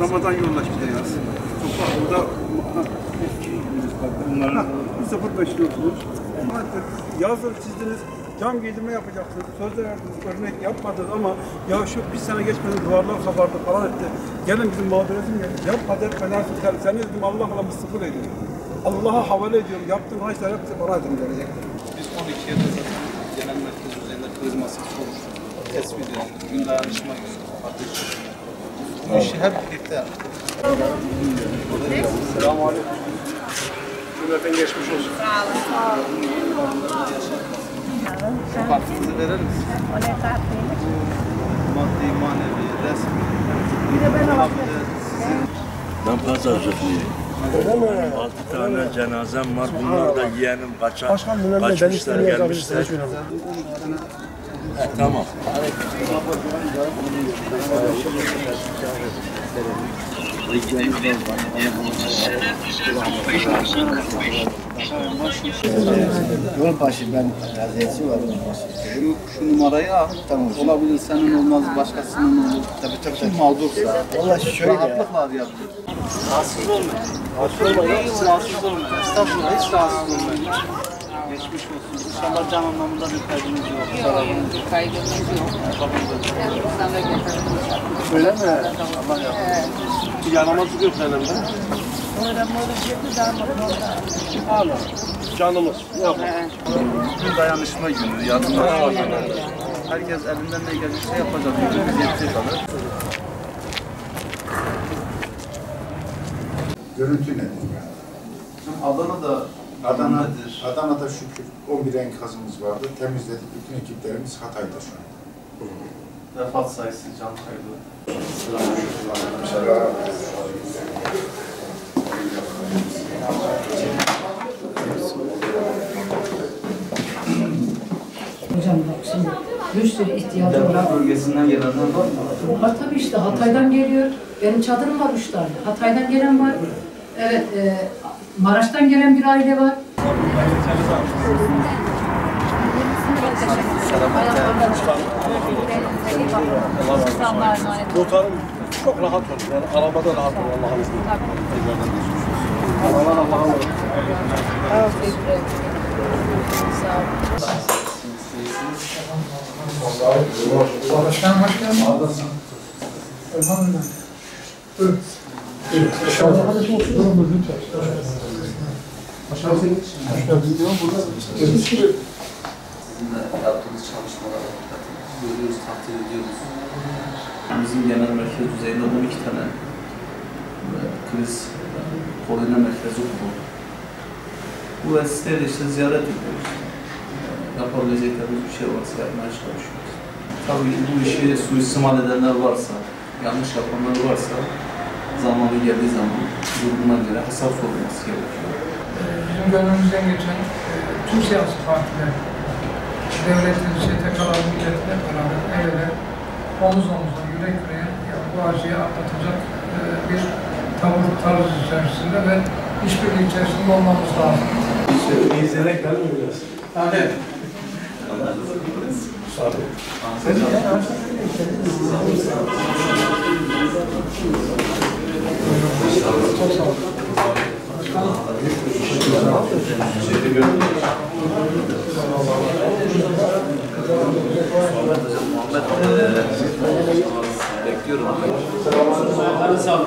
Ramazan yoldaş bir de yaz. Burada bunların 0.5 kurmuş. Yazları çizdiniz, cam giydirme yapacaksınız, sözde verdiniz, örnek yapmadınız ama ya şu bir sene geçmeden duvarlar kabardı falan etti. Gelin bizim mağduretim gelin, yapma der fenersiz sen. Seni dedim Allah'la sıfır ediyorum. Allah'a havale ediyorum, yaptığın haçlar hepsi bana dedim gelecek. Biz 12 yılda zaten genel merkez üzerinde kriz masası oluşturduk. Tespit edildi, gün dayanışma günü, ateş. Bu işi hep birlikte yaptık. Selamünaleyküm. Cümleten geçmiş olsun. Sağ olun. Kartınızı verir misiniz? O ne kartıymış? Maddi, manevi, resmi. Bir de ben alabilirim. Ben pazarcıklıyım. 6 tane cenazem var. Bunlar da yeğenim kaçmışlar gelmişler. Tamam. Yolbaşı ben raziyeti var. Şu numarayı al. Tamam. Olabilir senin olmaz, başkasının olur. Tabii. Kim mağdursa. Vallahi şöyle ya. Rahatlıkla yapıyor. Rahatsız olmayın. Rahatsız olmayın. Estağfurullah hiç rahatsız olmayın. Geçmiş olsun. İnşallah can anlamında bir kaybınız yok. Yok, kaygımız yok. Sana getirdim. Öyle mi? Allah yapsın. Bir yaramazlık yok senin de. Allah. Canımız. Ne yapalım? Gün dayanışma günü, yardımlaşma günü. Herkes elinden ne gelirse yapacak. Gücümüz yetecek alır. Görüntü nedir? Adana'da şükür 11 enkazımız vardı. Temizledik. Bütün ekiplerimiz Hatay'da şu an. Vefat sayısı, can kaydı. Hocam bak şimdi bir sürü ihtiyacı olan. Bölgesinden gelenler var mı? Var tabii işte Hatay'dan geliyor. Benim çadırım var 3 tane. Hatay'dan gelen var. Evet, Maraş'tan gelen bir aile var. Muhtarım çok rahat olur. Yani arabada rahat olur Allah'ın izniyle. Allah'ın Başkanım hoş geldin. Elhamdülillah. Evet. İnşallah. Durumumuz lütfen. Başkanım senin hoş geldin diyorum. Burada Sizin de yaptığınız çalışmalara görüyoruz, takdir ediyoruz. Bizim genel merkez düzeyinde 12 tane kriz koordine merkezi kuruldu. Bu vesileyle işte ziyaret ediyoruz. Yapabileceklerimiz bir şey varsa yapmaya çalışıyoruz. Tabii bu işi suistimal edenler varsa, yanlış yapanlar varsa zamanı geldiği zaman durumuna göre hesap sorulması gerekiyor. bizim gönlümüzden geçen tüm siyasi partiler, devletin, STK'lar, milletle beraber el ele, omuz omuza, yürek yüreğe bu acıyı atlatacak bir tavır tarzı içerisinde ve işbirliği içerisinde olmamız lazım. İzleyerek ben mi biraz? Evet. Sağ olun. Çok sağ olun. Bekliyorum. Sağ olun.